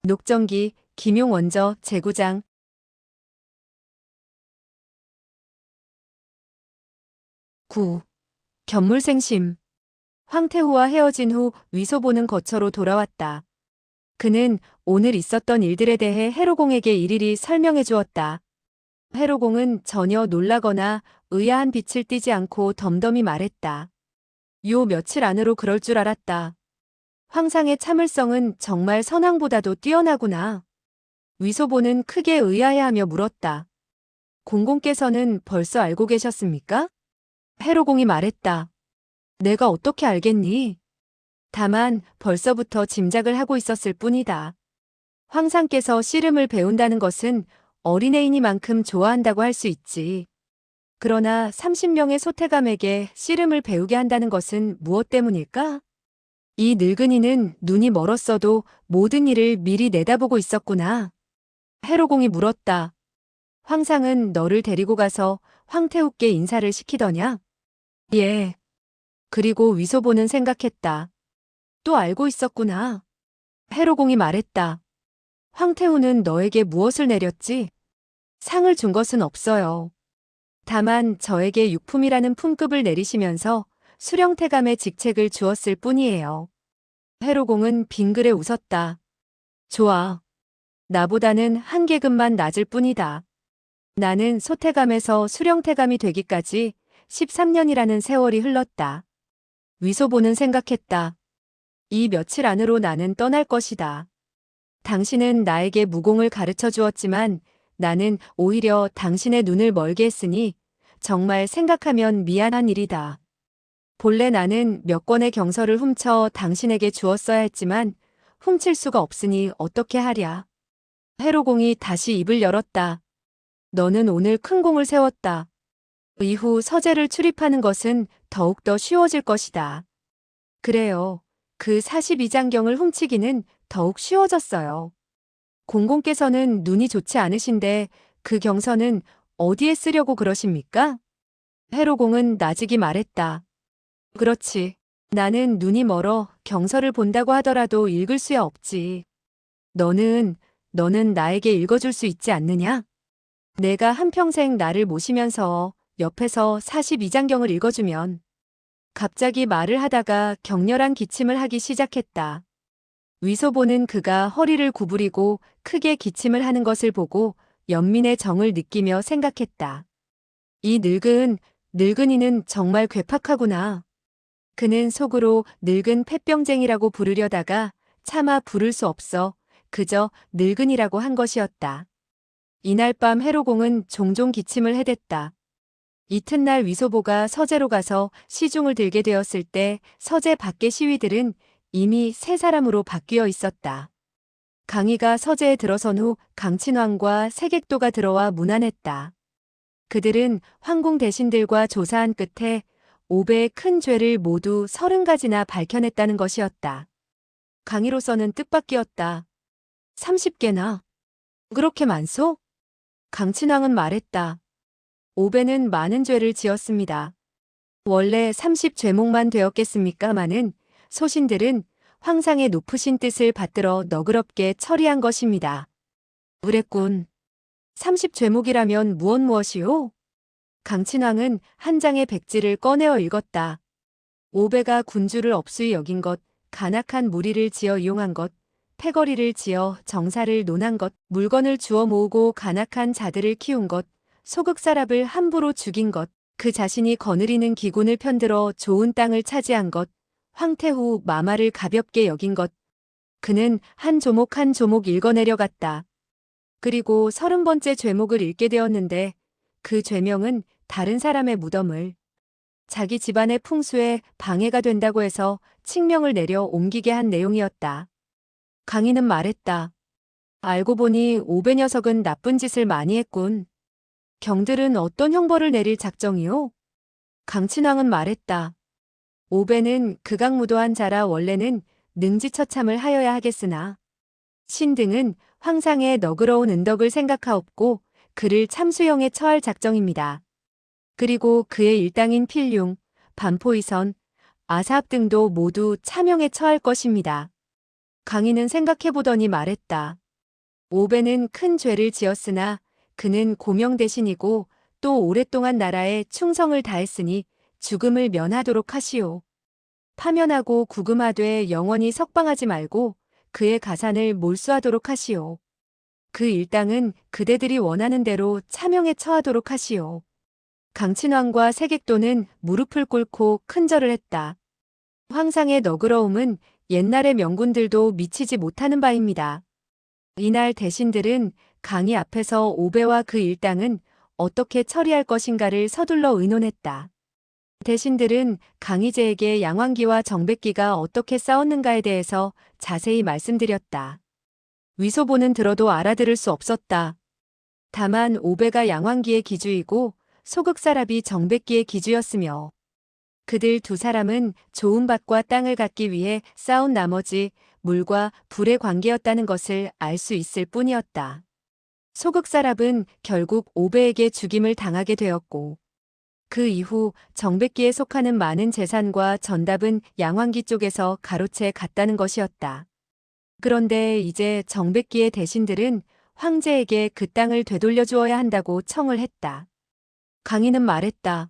녹정기, 김용원저, 제구장. 9. 견물생심. 황태후와 헤어진 후 위소보는 거처로 돌아왔다. 그는 오늘 있었던 일들에 대해 해로공에게 일일이 설명해 주었다. 해로공은 전혀 놀라거나 의아한 빛을 띠지 않고 덤덤히 말했다. 요 며칠 안으로 그럴 줄 알았다. 황상의 참을성은 정말 선왕보다도 뛰어나구나. 위소보는 크게 의아해하며 물었다. 공공께서는 벌써 알고 계셨습니까? 해로공이 말했다. 내가 어떻게 알겠니? 다만 벌써부터 짐작을 하고 있었을 뿐이다. 황상께서 씨름을 배운다는 것은 어린애이니만큼 좋아한다고 할 수 있지. 그러나 30명의 소태감에게 씨름을 배우게 한다는 것은 무엇 때문일까? 이 늙은이는 눈이 멀었어도 모든 일을 미리 내다보고 있었구나. 해로공이 물었다. 황상은 너를 데리고 가서 황태욱께 인사를 시키더냐? 예. 그리고 위소보는 생각했다. 또 알고 있었구나. 해로공이 말했다. 황태우는 너에게 무엇을 내렸지? 상을 준 것은 없어요. 다만 저에게 육품이라는 품급을 내리시면서 수령태감의 직책을 주었을 뿐이에요. 해로공은 빙그레 웃었다. 좋아. 나보다는 한 계급만 낮을 뿐이다. 나는 소태감에서 수령태감이 되기까지 13년이라는 세월이 흘렀다. 위소보는 생각했다. 이 며칠 안으로 나는 떠날 것이다. 당신은 나에게 무공을 가르쳐 주었지만 나는 오히려 당신의 눈을 멀게 했으니 정말 생각하면 미안한 일이다. 본래 나는 몇 권의 경서를 훔쳐 당신에게 주었어야 했지만 훔칠 수가 없으니 어떻게 하랴. 해로공이 다시 입을 열었다. 너는 오늘 큰 공을 세웠다. 이후 서재를 출입하는 것은 더욱더 쉬워질 것이다. 그래요. 그 42장경을 훔치기는 더욱 쉬워졌어요. 공공께서는 눈이 좋지 않으신데 그 경서는 어디에 쓰려고 그러십니까? 해로공은 나직이 말했다. 그렇지. 나는 눈이 멀어 경서를 본다고 하더라도 읽을 수야 없지. 너는 나에게 읽어줄 수 있지 않느냐? 내가 한평생 나를 모시면서 옆에서 42장경을 읽어주면 갑자기 말을 하다가 격렬한 기침을 하기 시작했다. 위소보는 그가 허리를 구부리고 크게 기침을 하는 것을 보고 연민의 정을 느끼며 생각했다. 이 늙은이는 정말 괴팍하구나. 그는 속으로 늙은 폐병쟁이라고 부르려다가 차마 부를 수 없어 그저 늙은이라고 한 것이었다. 이날 밤 해로공은 종종 기침을 해댔다. 이튿날 위소보가 서재로 가서 시중을 들게 되었을 때 서재 밖의 시위들은 이미 세 사람으로 바뀌어 있었다. 강희가 서재에 들어선 후 강친왕과 세객도가 들어와 문안했다. 그들은 황궁 대신들과 조사한 끝에 5배의 큰 죄를 모두 30가지나 밝혀냈다는 것이었다. 강희로서는 뜻밖이었다. 30개나? 그렇게 많소? 강친왕은 말했다. 5배는 많은 죄를 지었습니다. 원래 30죄목만 되었겠습니까마는 소신들은 황상의 높으신 뜻을 받들어 너그럽게 처리한 것입니다. 그랬군. 30죄목이라면 무엇이요? 강친왕은 한 장의 백지를 꺼내어 읽었다. 5배가 군주를 업수히 여긴 것, 간악한 무리를 지어 이용한 것, 패거리를 지어 정사를 논한 것, 물건을 주워 모으고 간악한 자들을 키운 것, 소극사랍을 함부로 죽인 것, 그 자신이 거느리는 기군을 편들어 좋은 땅을 차지한 것, 황태후 마마를 가볍게 여긴 것. 그는 한 조목 한 조목 읽어내려갔다. 그리고 30번째 죄목을 읽게 되었는데 그 죄명은 다른 사람의 무덤을 자기 집안의 풍수에 방해가 된다고 해서 칙명을 내려 옮기게 한 내용이었다. 강희는 말했다. 알고 보니 5배 녀석은 나쁜 짓을 많이 했군. 경들은 어떤 형벌을 내릴 작정이요? 강친왕은 말했다. 5배는 극악무도한 자라 원래는 능지처참을 하여야 하겠으나 신등은 황상의 너그러운 은덕을 생각하옵고 그를 참수형에 처할 작정입니다. 그리고 그의 일당인 필룡, 반포이선, 아사압 등도 모두 참형에 처할 것입니다. 강인은 생각해보더니 말했다. 오배는 큰 죄를 지었으나 그는 고명 대신이고 또 오랫동안 나라에 충성을 다했으니 죽음을 면하도록 하시오. 파면하고 구금하되 영원히 석방하지 말고 그의 가산을 몰수하도록 하시오. 그 일당은 그대들이 원하는 대로 차명에 처하도록 하시오. 강친왕과 세객도는 무릎을 꿇고 큰절을 했다. 황상의 너그러움은 옛날의 명군들도 미치지 못하는 바입니다. 이날 대신들은 강희 앞에서 오배와 그 일당은 어떻게 처리할 것인가를 서둘러 의논했다. 대신들은 강희제에게 양왕기와 정백기가 어떻게 싸웠는가에 대해서 자세히 말씀드렸다. 위소보는 들어도 알아들을 수 없었다. 다만 오배가 양왕기의 기주이고 소극사랍이 정백기의 기주였으며 그들 두 사람은 좋은 밭과 땅을 갖기 위해 싸운 나머지 물과 불의 관계였다는 것을 알 수 있을 뿐이었다. 소극사랍은 결국 오배에게 죽임을 당하게 되었고 그 이후 정백기에 속하는 많은 재산과 전답은 양왕기 쪽에서 가로채 갔다는 것이었다. 그런데 이제 정백기의 대신들은 황제에게 그 땅을 되돌려 주어야 한다고 청을 했다. 강희는 말했다.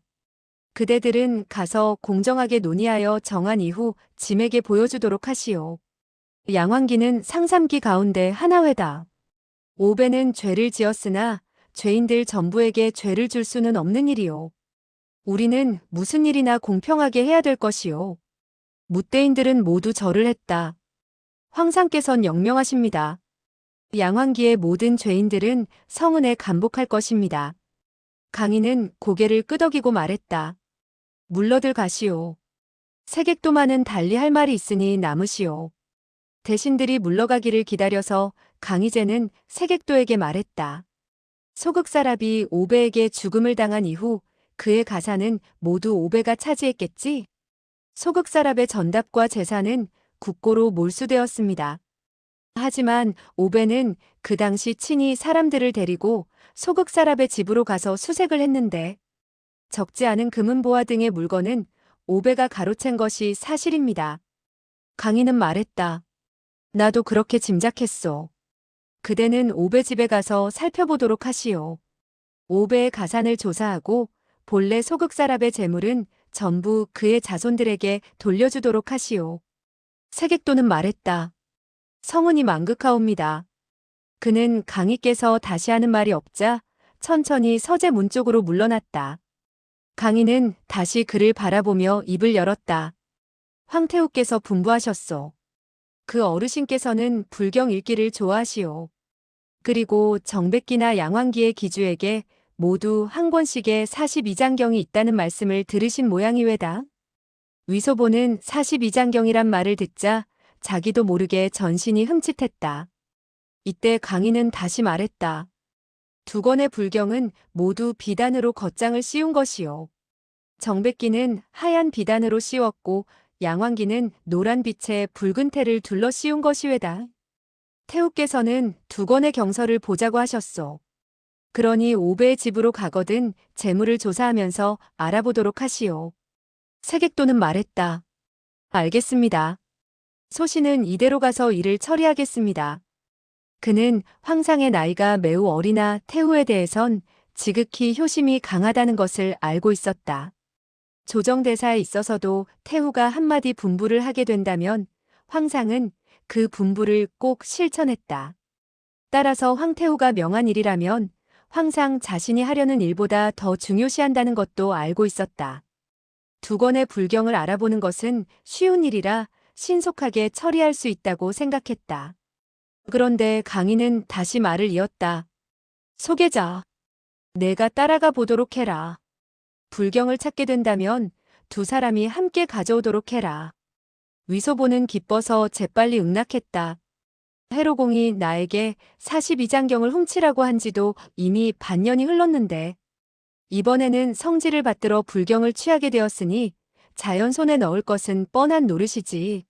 그대들은 가서 공정하게 논의하여 정한 이후 짐에게 보여주도록 하시오. 양왕기는 상삼기 가운데 하나회다. 오배는 죄를 지었으나 죄인들 전부에게 죄를 줄 수는 없는 일이오. 우리는 무슨 일이나 공평하게 해야 될 것이오. 무대인들은 모두 절을 했다. 황상께선 영명하십니다. 양왕기의 모든 죄인들은 성은에 감복할 것입니다. 강희는 고개를 끄덕이고 말했다. 물러들 가시오. 세객도마는 달리 할 말이 있으니 남으시오. 대신들이 물러가기를 기다려서 강희제는 세객도에게 말했다. 소극사랍이 오배에게 죽음을 당한 이후 그의 가사는 모두 오배가 차지했겠지? 소극사랍의 전답과 재산은 국고로 몰수되었습니다. 하지만 오배는 그 당시 친히 사람들을 데리고 소극사랍의 집으로 가서 수색을 했는데 적지 않은 금은보화 등의 물건은 오배가 가로챈 것이 사실입니다. 강희는 말했다. 나도 그렇게 짐작했소. 그대는 오배 집에 가서 살펴보도록 하시오. 오배의 가산을 조사하고 본래 소극사랍의 재물은 전부 그의 자손들에게 돌려주도록 하시오. 세객도는 말했다. 성은이 망극하옵니다. 그는 강희께서 다시 하는 말이 없자 천천히 서재 문 쪽으로 물러났다. 강희는 다시 그를 바라보며 입을 열었다. 황태후께서 분부하셨소. 그 어르신께서는 불경 읽기를 좋아하시오. 그리고 정백기나 양왕기의 기주에게 모두 한 권씩의 42장경이 있다는 말씀을 들으신 모양이외다. 위소보는 42장경이란 말을 듣자 자기도 모르게 전신이 흠칫했다. 이때 강희는 다시 말했다. 두 권의 불경은 모두 비단으로 겉장을 씌운 것이요. 정백기는 하얀 비단으로 씌웠고 양왕기는 노란 빛에 붉은 테를 둘러 씌운 것이외다. 태후께서는 두 권의 경서를 보자고 하셨소. 그러니 오배의 집으로 가거든 재물을 조사하면서 알아보도록 하시오. 세객도는 말했다. 알겠습니다. 소신은 이대로 가서 일을 처리하겠습니다. 그는 황상의 나이가 매우 어리나 태후에 대해선 지극히 효심이 강하다는 것을 알고 있었다. 조정대사에 있어서도 태후가 한마디 분부를 하게 된다면 황상은 그 분부를 꼭 실천했다. 따라서 황태후가 명한 일이라면 황상 자신이 하려는 일보다 더 중요시한다는 것도 알고 있었다. 두 권의 불경을 알아보는 것은 쉬운 일이라 신속하게 처리할 수 있다고 생각했다. 그런데 강희는 다시 말을 이었다. 소계자, 내가 따라가 보도록 해라. 불경을 찾게 된다면 두 사람이 함께 가져오도록 해라. 위소보는 기뻐서 재빨리 응낙했다. 해로공이 나에게 42장경을 훔치라고 한 지도 이미 반년이 흘렀는데 이번에는 성지를 받들어 불경을 취하게 되었으니 자연 손에 넣을 것은 뻔한 노릇이지.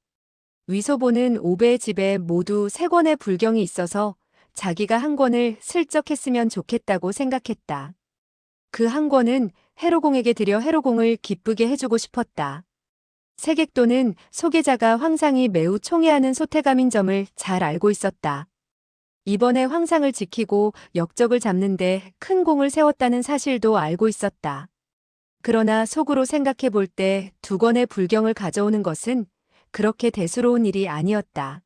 위소보는 오배의 집에 모두 3권의 불경이 있어서 자기가 한 권을 슬쩍 했으면 좋겠다고 생각했다. 그 한 권은 해로공에게 드려 해로공을 기쁘게 해주고 싶었다. 세객도는 소개자가 황상이 매우 총애하는 소태감인 점을 잘 알고 있었다. 이번에 황상을 지키고 역적을 잡는데 큰 공을 세웠다는 사실도 알고 있었다. 그러나 속으로 생각해 볼 때 두 권의 불경을 가져오는 것은 그렇게 대수로운 일이 아니었다.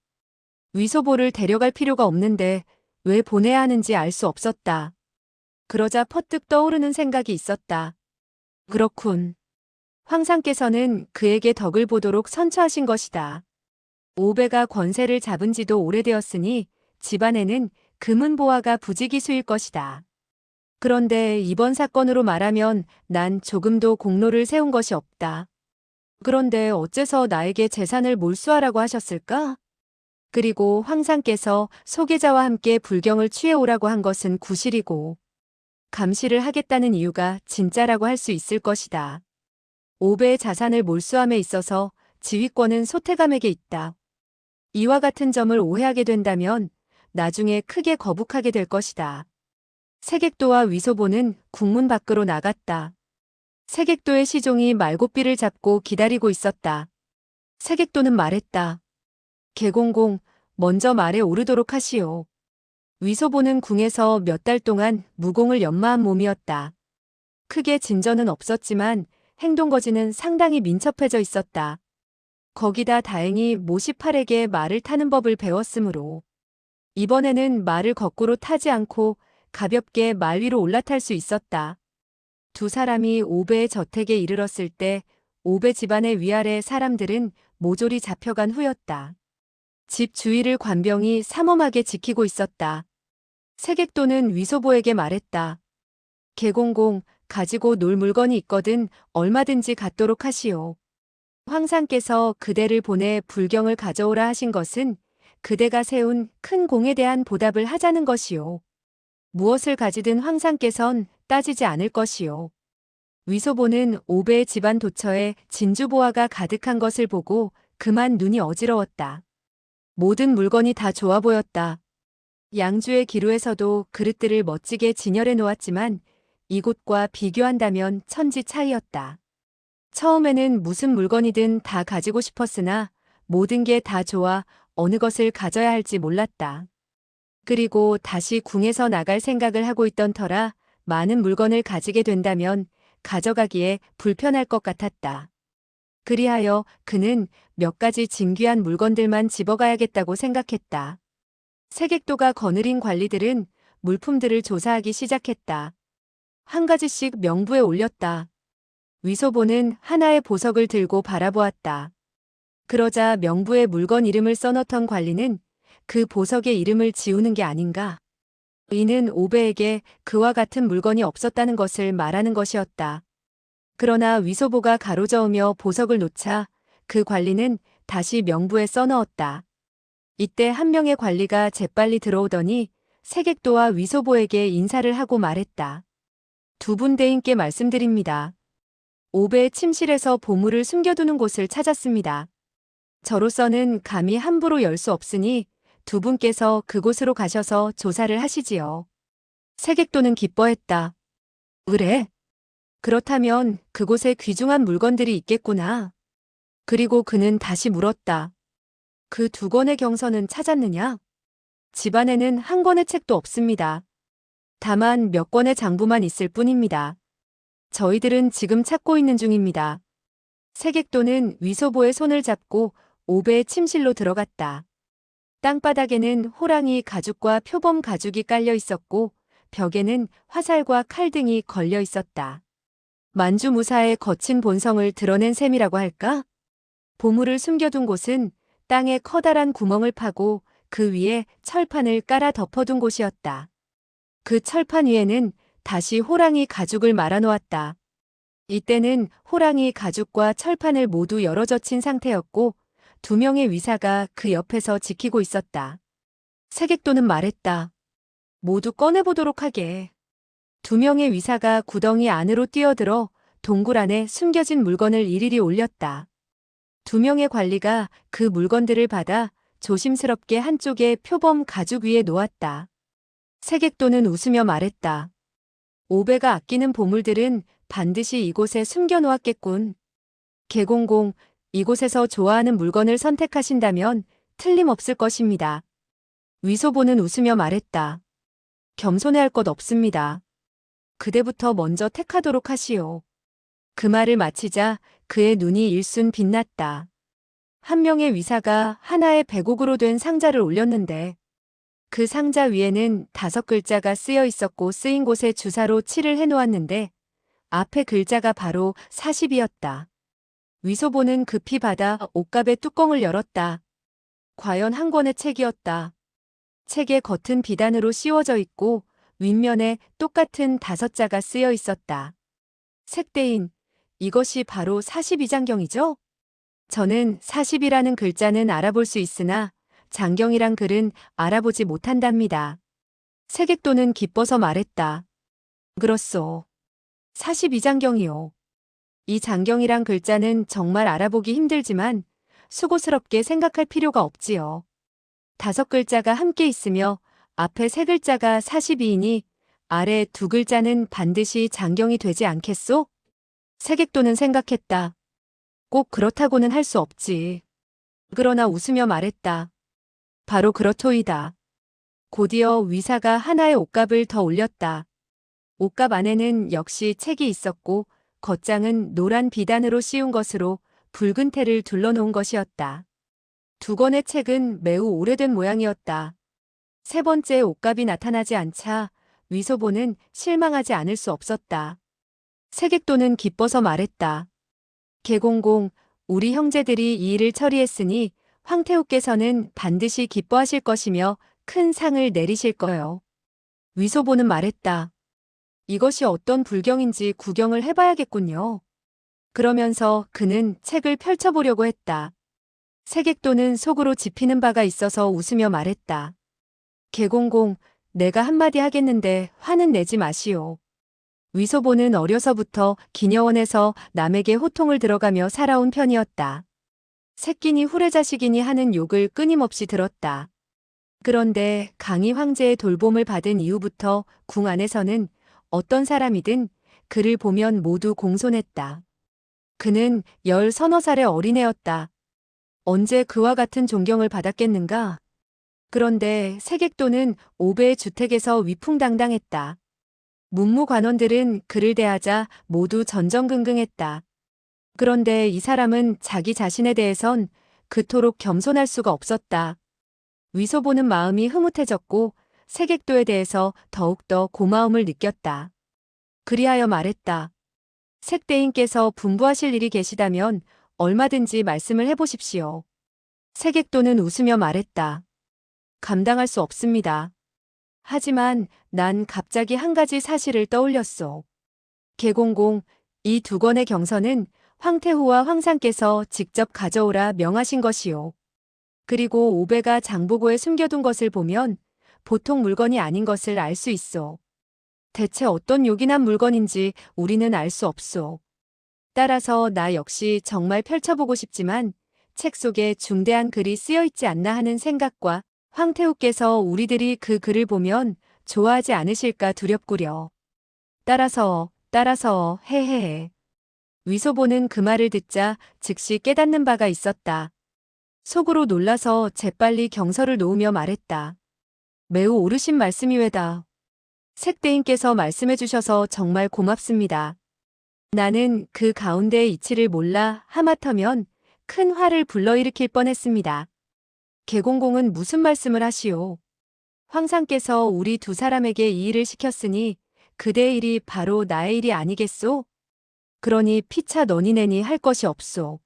위소보를 데려갈 필요가 없는데 왜 보내야 하는지 알 수 없었다. 그러자 퍼뜩 떠오르는 생각이 있었다. 그렇군. 황상께서는 그에게 덕을 보도록 선처하신 것이다. 오배가 권세를 잡은 지도 오래되었으니 집안에는 금은보화가 부지기수일 것이다. 그런데 이번 사건으로 말하면 난 조금도 공로를 세운 것이 없다. 그런데 어째서 나에게 재산을 몰수하라고 하셨을까? 그리고 황상께서 소계자와 함께 불경을 취해오라고 한 것은 구실이고 감시를 하겠다는 이유가 진짜라고 할 수 있을 것이다. 오배의 자산을 몰수함에 있어서 지휘권은 소태감에게 있다. 이와 같은 점을 오해하게 된다면 나중에 크게 거북하게 될 것이다. 세객도와 위소보는 국문 밖으로 나갔다. 세객도의 시종이 말고삐를 잡고 기다리고 있었다. 세객도는 말했다. 개공공, 먼저 말에 오르도록 하시오. 위소보는 궁에서 몇 달 동안 무공을 연마한 몸이었다. 크게 진전은 없었지만 행동거지는 상당히 민첩해져 있었다. 거기다 다행히 모시팔에게 말을 타는 법을 배웠으므로 이번에는 말을 거꾸로 타지 않고 가볍게 말 위로 올라탈 수 있었다. 두 사람이 오배의 저택에 이르렀을 때 오배 집안의 위아래 사람들은 모조리 잡혀간 후였다. 집 주위를 관병이 삼엄하게 지키고 있었다. 세객도는 위소보에게 말했다. 개공공, 가지고 놀 물건이 있거든 얼마든지 갖도록 하시오. 황상께서 그대를 보내 불경을 가져오라 하신 것은 그대가 세운 큰 공에 대한 보답을 하자는 것이오. 무엇을 가지든 황상께선 따지지 않을 것이오. 위소보는 오배의 집안 도처에 진주보화가 가득한 것을 보고 그만 눈이 어지러웠다. 모든 물건이 다 좋아 보였다. 양주의 기루에서도 그릇들을 멋지게 진열해 놓았지만 이곳과 비교한다면 천지 차이였다. 처음에는 무슨 물건이든 다 가지고 싶었으나 모든 게 다 좋아 어느 것을 가져야 할지 몰랐다. 그리고 다시 궁에서 나갈 생각을 하고 있던 터라 많은 물건을 가지게 된다면 가져가기에 불편할 것 같았다. 그리하여 그는 몇 가지 진귀한 물건들만 집어가야겠다고 생각했다. 세객도가 거느린 관리들은 물품들을 조사하기 시작했다. 한 가지씩 명부에 올렸다. 위소보는 하나의 보석을 들고 바라보았다. 그러자 명부에 물건 이름을 써넣던 관리는 그 보석의 이름을 지우는 게 아닌가. 이는 오배에게 그와 같은 물건이 없었다는 것을 말하는 것이었다. 그러나 위소보가 가로저으며 보석을 놓자 그 관리는 다시 명부에 써넣었다. 이때 한 명의 관리가 재빨리 들어오더니 세객도와 위소보에게 인사를 하고 말했다. 두 분 대인께 말씀드립니다. 오배의 침실에서 보물을 숨겨두는 곳을 찾았습니다. 저로서는 감히 함부로 열 수 없으니 두 분께서 그곳으로 가셔서 조사를 하시지요. 세객도는 기뻐했다. 그래? 그렇다면 그곳에 귀중한 물건들이 있겠구나. 그리고 그는 다시 물었다. 그 두 권의 경서는 찾았느냐? 집안에는 한 권의 책도 없습니다. 다만 몇 권의 장부만 있을 뿐입니다. 저희들은 지금 찾고 있는 중입니다. 세객도는 위소보의 손을 잡고 오배의 침실로 들어갔다. 땅바닥에는 호랑이 가죽과 표범 가죽이 깔려 있었고 벽에는 화살과 칼 등이 걸려 있었다. 만주무사의 거친 본성을 드러낸 셈이라고 할까? 보물을 숨겨둔 곳은 땅에 커다란 구멍을 파고 그 위에 철판을 깔아 덮어둔 곳이었다. 그 철판 위에는 다시 호랑이 가죽을 말아놓았다. 이때는 호랑이 가죽과 철판을 모두 열어젖힌 상태였고 두 명의 위사가 그 옆에서 지키고 있었다. 세객도는 말했다. 모두 꺼내보도록 하게. 두 명의 위사가 구덩이 안으로 뛰어들어 동굴 안에 숨겨진 물건을 일일이 올렸다. 두 명의 관리가 그 물건들을 받아 조심스럽게 한쪽에 표범 가죽 위에 놓았다. 세객도는 웃으며 말했다. 오배가 아끼는 보물들은 반드시 이곳에 숨겨놓았겠군. 개공공, 이곳에서 좋아하는 물건을 선택하신다면 틀림없을 것입니다. 위소보는 웃으며 말했다. 겸손해할 것 없습니다. 그대부터 먼저 택하도록 하시오. 그 말을 마치자 그의 눈이 일순 빛났다. 한 명의 위사가 하나의 백옥으로 된 상자를 올렸는데 그 상자 위에는 5글자가 쓰여 있었고 쓰인 곳에 주사로 칠을 해놓았는데 앞에 글자가 바로 40이었다. 위소보는 급히 받아 옷갑의 뚜껑을 열었다. 과연 한 권의 책이었다. 책의 겉은 비단으로 씌워져 있고 윗면에 똑같은 5자가 쓰여 있었다. 색대인, 이것이 바로 42장경이죠? 저는 40이라는 글자는 알아볼 수 있으나 장경이란 글은 알아보지 못한답니다. 세객도는 기뻐서 말했다. 그렇소. 42장경이요. 이 장경이란 글자는 정말 알아보기 힘들지만 수고스럽게 생각할 필요가 없지요. 5글자가 함께 있으며 앞에 3글자가 42이니 아래 2글자는 반드시 장경이 되지 않겠소? 세객도는 생각했다. 꼭 그렇다고는 할 수 없지. 그러나 웃으며 말했다. 바로 그렇토이다. 곧이어 위사가 하나의 옷갑을 더 올렸다. 옷갑 안에는 역시 책이 있었고 겉장은 노란 비단으로 씌운 것으로 붉은 테를 둘러놓은 것이었다. 2권의 책은 매우 오래된 모양이었다. 3번째 옷갑이 나타나지 않자 위소보는 실망하지 않을 수 없었다. 세객도는 기뻐서 말했다. 개공공, 우리 형제들이 이 일을 처리했으니 황태우께서는 반드시 기뻐하실 것이며 큰 상을 내리실 거요. 위소보는 말했다. 이것이 어떤 불경인지 구경을 해봐야겠군요. 그러면서 그는 책을 펼쳐보려고 했다. 세객도는 속으로 짚히는 바가 있어서 웃으며 말했다. 개공공, 내가 한마디 하겠는데 화는 내지 마시오. 위소보는 어려서부터 기녀원에서 남에게 호통을 들어가며 살아온 편이었다. 새끼니 후레자식이니 하는 욕을 끊임없이 들었다. 그런데 강희 황제의 돌봄을 받은 이후부터 궁 안에서는 어떤 사람이든 그를 보면 모두 공손했다. 그는 10서너 살의 어린애였다. 언제 그와 같은 존경을 받았겠는가? 그런데 세객도는 5배의 주택에서 위풍당당했다. 문무관원들은 그를 대하자 모두 전전긍긍했다. 그런데 이 사람은 자기 자신에 대해선 그토록 겸손할 수가 없었다. 위소보는 마음이 흐뭇해졌고 세객도에 대해서 더욱더 고마움을 느꼈다. 그리하여 말했다. 색대인께서 분부하실 일이 계시다면 얼마든지 말씀을 해보십시오. 세객도는 웃으며 말했다. 감당할 수 없습니다. 하지만 난 갑자기 한 가지 사실을 떠올렸소. 개공공, 이 2권의 경서는 황태후와 황상께서 직접 가져오라 명하신 것이요. 그리고 5배가 장보고에 숨겨둔 것을 보면 보통 물건이 아닌 것을 알 수 있소. 대체 어떤 요긴한 물건인지 우리는 알 수 없소. 따라서 나 역시 정말 펼쳐보고 싶지만 책 속에 중대한 글이 쓰여 있지 않나 하는 생각과 황태후께서 우리들이 그 글을 보면 좋아하지 않으실까 두렵구려. 따라서 헤헤헤. 위소보는 그 말을 듣자 즉시 깨닫는 바가 있었다. 속으로 놀라서 재빨리 경서를 놓으며 말했다. 매우 옳으신 말씀이외다. 색대인께서 말씀해 주셔서 정말 고맙습니다. 나는 그 가운데의 이치를 몰라 하마터면 큰 화를 불러일으킬 뻔했습니다. 개공공은 무슨 말씀을 하시오? 황상께서 우리 2사람에게 이 일을 시켰으니 그대의 일이 바로 나의 일이 아니겠소? 그러니 피차 너니내니 할 것이 없소.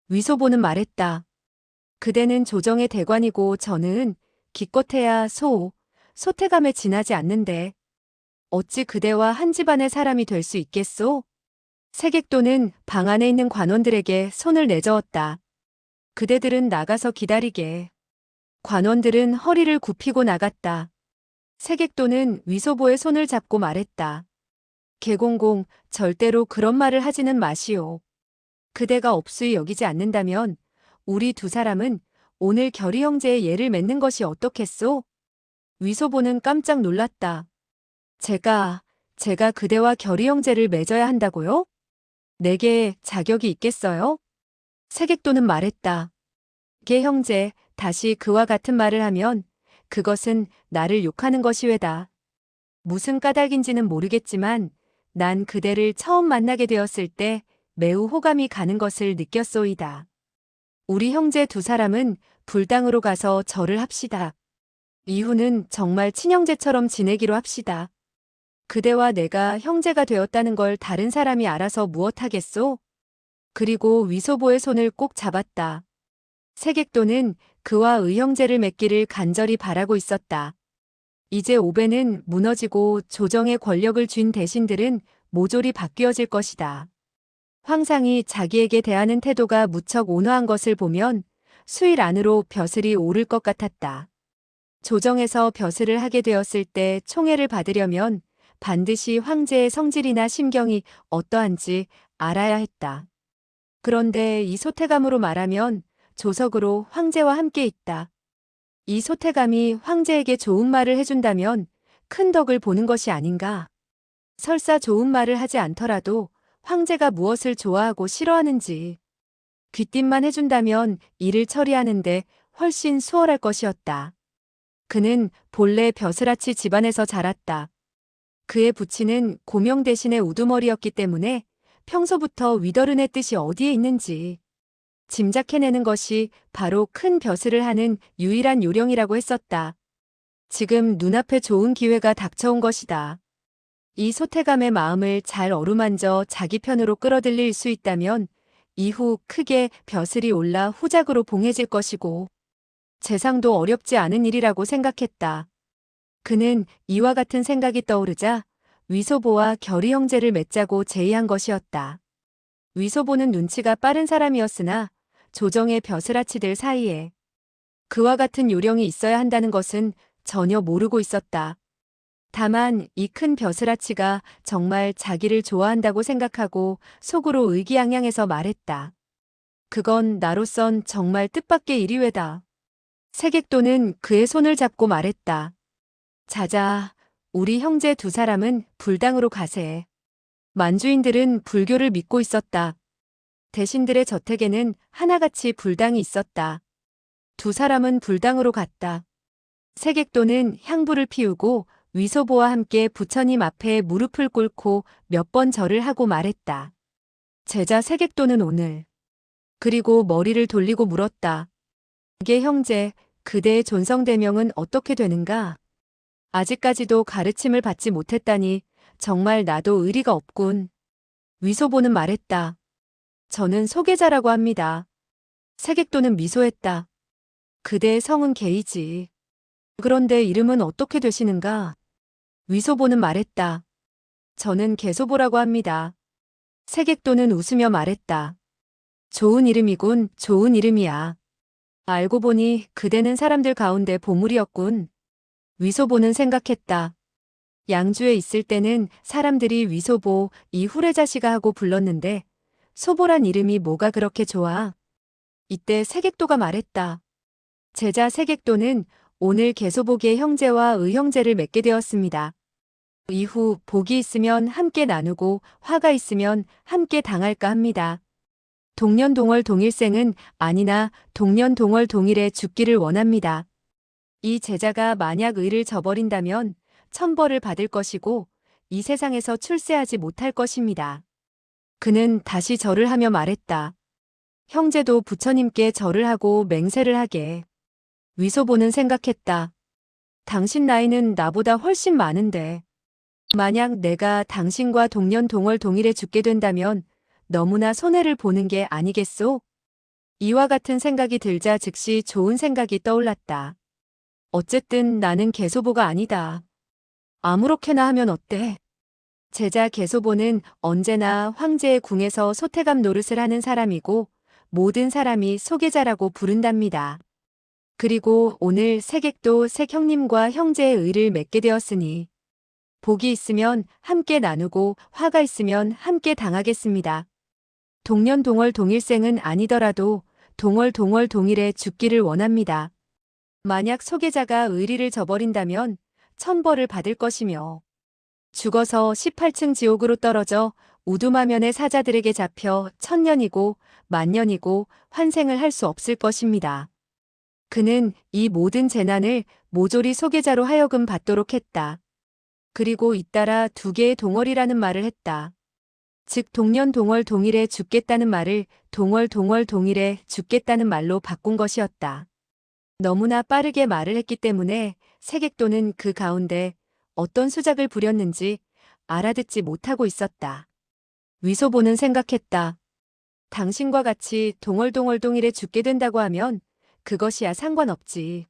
위소보는 말했다. 그대는 조정의 대관이고 저는 기껏해야 소태감에 지나지 않는데 어찌 그대와 한 집안의 사람이 될 수 있겠소? 세객도는 방 안에 있는 관원들에게 손을 내저었다. 그대들은 나가서 기다리게. 관원들은 허리를 굽히고 나갔다. 세객도는 위소보의 손을 잡고 말했다. 개공공, 절대로 그런 말을 하지는 마시오. 그대가 업수히 여기지 않는다면 우리 2사람은 오늘 결의 형제의 예를 맺는 것이 어떻겠소? 위소보는 깜짝 놀랐다. 제가 그대와 결의 형제를 맺어야 한다고요? 내게 자격이 있겠어요? 세객도는 말했다. 게 형제, 다시 그와 같은 말을 하면 그것은 나를 욕하는 것이 외다. 무슨 까닭인지는 모르겠지만 난 그대를 처음 만나게 되었을 때 매우 호감이 가는 것을 느꼈소이다. 우리 형제 두 사람은 불당으로 가서 절을 합시다. 이후는 정말 친형제처럼 지내기로 합시다. 그대와 내가 형제가 되었다는 걸 다른 사람이 알아서 무엇하겠소? 그리고 위소보의 손을 꼭 잡았다. 세객도는 그와 의형제를 맺기를 간절히 바라고 있었다. 이제 오배는 무너지고 조정의 권력을 쥔 대신들은 모조리 바뀌어질 것이다. 황상이 자기에게 대하는 태도가 무척 온화한 것을 보면 수일 안으로 벼슬이 오를 것 같았다. 조정에서 벼슬을 하게 되었을 때 총애를 받으려면 반드시 황제의 성질이나 심경이 어떠한지 알아야 했다. 그런데 이 소태감으로 말하면 조석으로 황제와 함께 있다. 이 소태감이 황제에게 좋은 말을 해준다면 큰 덕을 보는 것이 아닌가. 설사 좋은 말을 하지 않더라도 황제가 무엇을 좋아하고 싫어하는지 귀띔만 해준다면 일을 처리하는데 훨씬 수월할 것이었다. 그는 본래 벼슬아치 집안에서 자랐다. 그의 부친은 고명 대신의 우두머리였기 때문에 평소부터 위더른의 뜻이 어디에 있는지 짐작해내는 것이 바로 큰 벼슬을 하는 유일한 요령이라고 했었다. 지금 눈앞에 좋은 기회가 닥쳐온 것이다. 이 소태감의 마음을 잘 어루만져 자기 편으로 끌어들일 수 있다면 이후 크게 벼슬이 올라 후작으로 봉해질 것이고 재상도 어렵지 않은 일이라고 생각했다. 그는 이와 같은 생각이 떠오르자 위소보와 결의 형제를 맺자고 제의한 것이었다. 위소보는 눈치가 빠른 사람이었으나 조정의 벼슬아치들 사이에 그와 같은 요령이 있어야 한다는 것은 전혀 모르고 있었다. 다만 이 큰 벼슬아치가 정말 자기를 좋아한다고 생각하고 속으로 의기양양해서 말했다. 그건 나로선 정말 뜻밖의 일이외다. 세객도는 그의 손을 잡고 말했다. 자자, 우리 형제 두 사람은 불당으로 가세. 만주인들은 불교를 믿고 있었다. 대신들의 저택에는 하나같이 불당이 있었다. 두 사람은 불당으로 갔다. 세객도는 향불을 피우고 위소보와 함께 부처님 앞에 무릎을 꿇고 몇 번 절을 하고 말했다. 제자 세객도는 오늘. 그리고 머리를 돌리고 물었다. 게 형제, 그대의 존성대명은 어떻게 되는가? 아직까지도 가르침을 받지 못했다니 정말 나도 의리가 없군. 위소보는 말했다. 저는 소계자라고 합니다. 세객도는 미소했다. 그대의 성은 게이지. 그런데 이름은 어떻게 되시는가? 위소보는 말했다. 저는 개소보라고 합니다. 세객도는 웃으며 말했다. 좋은 이름이군, 좋은 이름이야. 알고 보니 그대는 사람들 가운데 보물이었군. 위소보는 생각했다. 양주에 있을 때는 사람들이 위소보, 이 후레자시가 하고 불렀는데 소보란 이름이 뭐가 그렇게 좋아? 이때 세객도가 말했다. 제자 세객도는 오늘 개소보기의 형제와 의형제를 맺게 되었습니다. 이후 복이 있으면 함께 나누고 화가 있으면 함께 당할까 합니다. 동년동월 동일생은 아니나 동년동월 동일에 죽기를 원합니다. 이 제자가 만약 의를 저버린다면 천벌을 받을 것이고 이 세상에서 출세하지 못할 것입니다. 그는 다시 절을 하며 말했다. 형제도 부처님께 절을 하고 맹세를 하게. 위소보는 생각했다. 당신 나이는 나보다 훨씬 많은데 만약 내가 당신과 동년동월 동일에 죽게 된다면 너무나 손해를 보는 게 아니겠소? 이와 같은 생각이 들자 즉시 좋은 생각이 떠올랐다. 어쨌든 나는 개소보가 아니다. 아무렇게나 하면 어때? 제자 개소보는 언제나 황제의 궁에서 소태감 노릇을 하는 사람이고 모든 사람이 소계자라고 부른답니다. 그리고 오늘 세객도 색형님과 형제의 의를 맺게 되었으니 복이 있으면 함께 나누고 화가 있으면 함께 당하겠습니다. 동년동월 동일생은 아니더라도 동월동월 동일에 죽기를 원합니다. 만약 소계자가 의리를 저버린다면 천벌을 받을 것이며 죽어서 18층 지옥으로 떨어져 우두마면의 사자들에게 잡혀 천년이고 만년이고 환생을 할 수 없을 것입니다. 그는 이 모든 재난을 모조리 소계자로 하여금 받도록 했다. 그리고 잇따라 두 개의 동월이라는 말을 했다. 즉 동년 동월 동일에 죽겠다는 말을 동월 동월 동일에 죽겠다는 말로 바꾼 것이었다. 너무나 빠르게 말을 했기 때문에 세객도는 그 가운데 어떤 수작을 부렸는지 알아듣지 못하고 있었다. 위소보는 생각했다. 당신과 같이 동월 동일에 죽게 된다고 하면 그것이야 상관없지.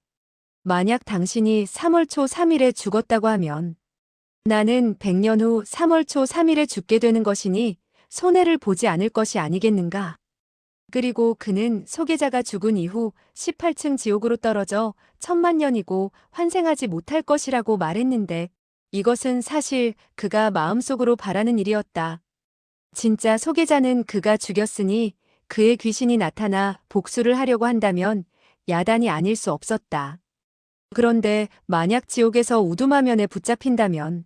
만약 당신이 3월 초 3일에 죽었다고 하면 나는 100년 후 3월 초 3일에 죽게 되는 것이니 손해를 보지 않을 것이 아니겠는가. 그리고 그는 소계자가 죽은 이후 18층 지옥으로 떨어져 천만 년이고 환생하지 못할 것이라고 말했는데 이것은 사실 그가 마음속으로 바라는 일이었다. 진짜 소계자는 그가 죽였으니 그의 귀신이 나타나 복수를 하려고 한다면 야단이 아닐 수 없었다. 그런데 만약 지옥에서 우두마면에 붙잡힌다면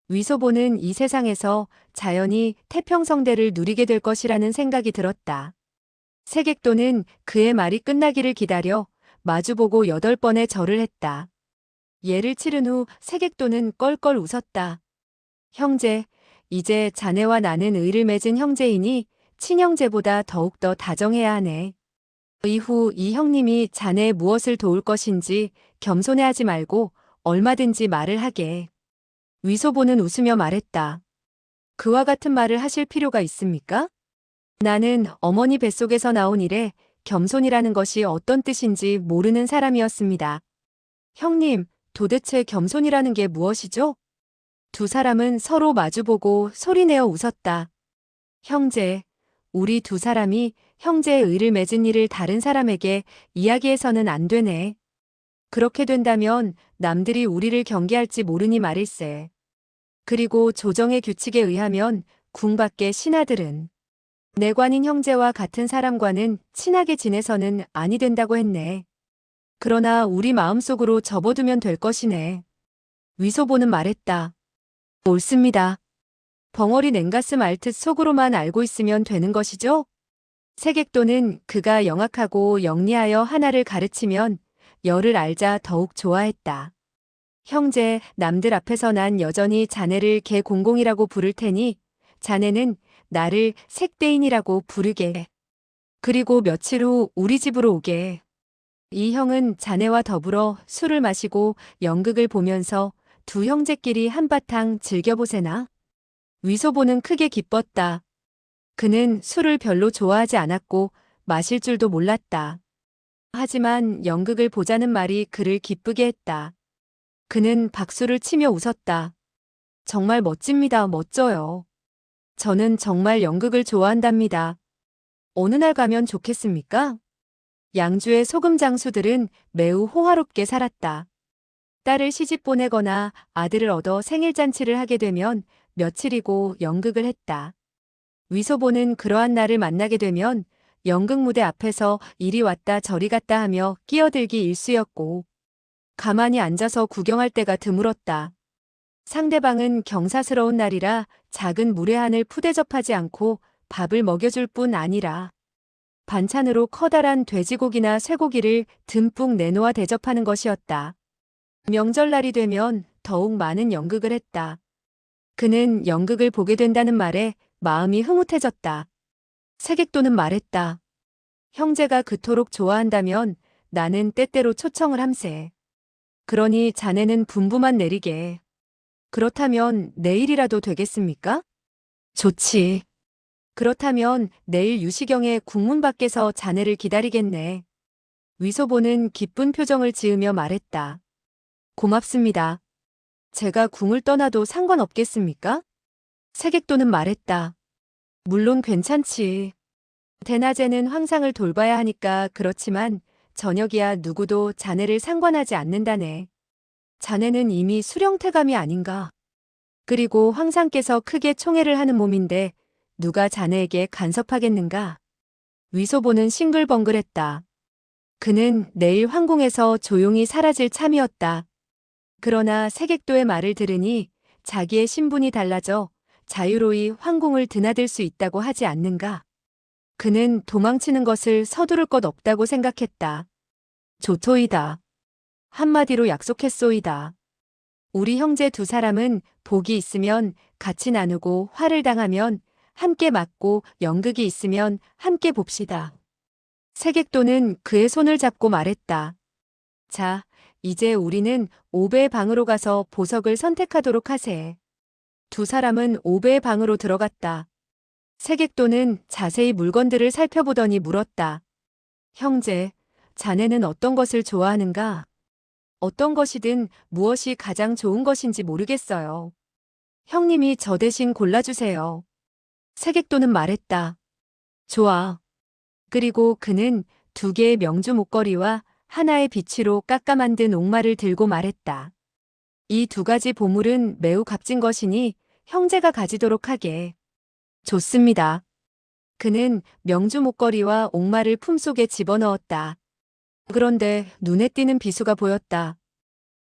위소보는 이 세상에서 자연히 태평성대를 누리게 될 것이라는 생각이 들었다. 세객도는 그의 말이 끝나기를 기다려 마주보고 8번의 절을 했다. 예를 치른 후 세객도는 껄껄 웃었다. 형제, 이제 자네와 나는 의를 맺은 형제이니 친형제보다 더욱더 다정해야 하네. 이후 이 형님이 자네의 무엇을 도울 것인지 겸손해하지 말고 얼마든지 말을 하게. 위소보는 웃으며 말했다. 그와 같은 말을 하실 필요가 있습니까? 나는 어머니 뱃속에서 나온 이래 겸손이라는 것이 어떤 뜻인지 모르는 사람이었습니다. 형님, 도대체 겸손이라는 게 무엇이죠? 두 사람은 서로 마주보고 소리내어 웃었다. 형제, 우리 두 사람이 형제의 의를 맺은 일을 다른 사람에게 이야기해서는 안 되네. 그렇게 된다면 남들이 우리를 경계할지 모르니 말일세. 그리고 조정의 규칙에 의하면 궁 밖의 신하들은 내관인 형제와 같은 사람과는 친하게 지내서는 아니 된다고 했네. 그러나 우리 마음속으로 접어두면 될 것이네. 위소보는 말했다. 옳습니다. 벙어리 냉가슴 앓듯 속으로만 알고 있으면 되는 것이죠? 세객도는 그가 영악하고 영리하여 하나를 가르치면 열을 알자 더욱 좋아했다. 형제, 남들 앞에서 난 여전히 자네를 개공공이라고 부를 테니 자네는 나를 색대인이라고 부르게. 그리고 며칠 후 우리 집으로 오게. 이 형은 자네와 더불어 술을 마시고 연극을 보면서 두 형제끼리 한바탕 즐겨보세나. 위소보는 크게 기뻤다. 그는 술을 별로 좋아하지 않았고 마실 줄도 몰랐다. 하지만 연극을 보자는 말이 그를 기쁘게 했다. 그는 박수를 치며 웃었다. 정말 멋집니다. 멋져요. 저는 정말 연극을 좋아한답니다. 어느 날 가면 좋겠습니까? 양주의 소금 장수들은 매우 호화롭게 살았다. 딸을 시집 보내거나 아들을 얻어 생일잔치를 하게 되면 며칠이고 연극을 했다. 위소보는 그러한 날을 만나게 되면 연극 무대 앞에서 이리 왔다 저리 갔다 하며 끼어들기 일쑤였고 가만히 앉아서 구경할 때가 드물었다. 상대방은 경사스러운 날이라 작은 물회한을 푸대접하지 않고 밥을 먹여줄 뿐 아니라 반찬으로 커다란 돼지고기나 쇠고기를 듬뿍 내놓아 대접하는 것이었다. 명절날이 되면 더욱 많은 연극을 했다. 그는 연극을 보게 된다는 말에 마음이 흐뭇해졌다. 세객도는 말했다. 형제가 그토록 좋아한다면 나는 때때로 초청을 함세. 그러니 자네는 분부만 내리게. 그렇다면 내일이라도 되겠습니까? 좋지. 그렇다면 내일 유시경에 국문 밖에서 자네를 기다리겠네. 위소보는 기쁜 표정을 지으며 말했다. 고맙습니다. 제가 궁을 떠나도 상관없겠습니까? 세객도는 말했다. 물론 괜찮지. 대낮에는 황상을 돌봐야 하니까 그렇지만 저녁이야 누구도 자네를 상관하지 않는다네. 자네는 이미 수령태감이 아닌가. 그리고 황상께서 크게 총애를 하는 몸인데 누가 자네에게 간섭하겠는가. 위소보는 싱글벙글했다. 그는 내일 황궁에서 조용히 사라질 참이었다. 그러나 세객도의 말을 들으니 자기의 신분이 달라져 자유로이 황궁을 드나들 수 있다고 하지 않는가? 그는 도망치는 것을 서두를 것 없다고 생각했다. 좋소이다. 한마디로 약속했소이다. 우리 형제 두 사람은 복이 있으면 같이 나누고 화를 당하면 함께 맞고 연극이 있으면 함께 봅시다. 세객도는 그의 손을 잡고 말했다. 자, 이제 우리는 오배의 방으로 가서 보석을 선택하도록 하세. 두 사람은 오배의 방으로 들어갔다. 세객도는 자세히 물건들을 살펴보더니 물었다. 형제, 자네는 어떤 것을 좋아하는가? 어떤 것이든 무엇이 가장 좋은 것인지 모르겠어요. 형님이 저 대신 골라주세요. 세객도는 말했다. 좋아. 그리고 그는 두 개의 명주 목걸이와 하나의 비치로 깎아 만든 옥마를 들고 말했다. 이 두 가지 보물은 매우 값진 것이니 형제가 가지도록 하게. 좋습니다. 그는 명주 목걸이와 옥마를 품속에 집어넣었다. 그런데 눈에 띄는 비수가 보였다.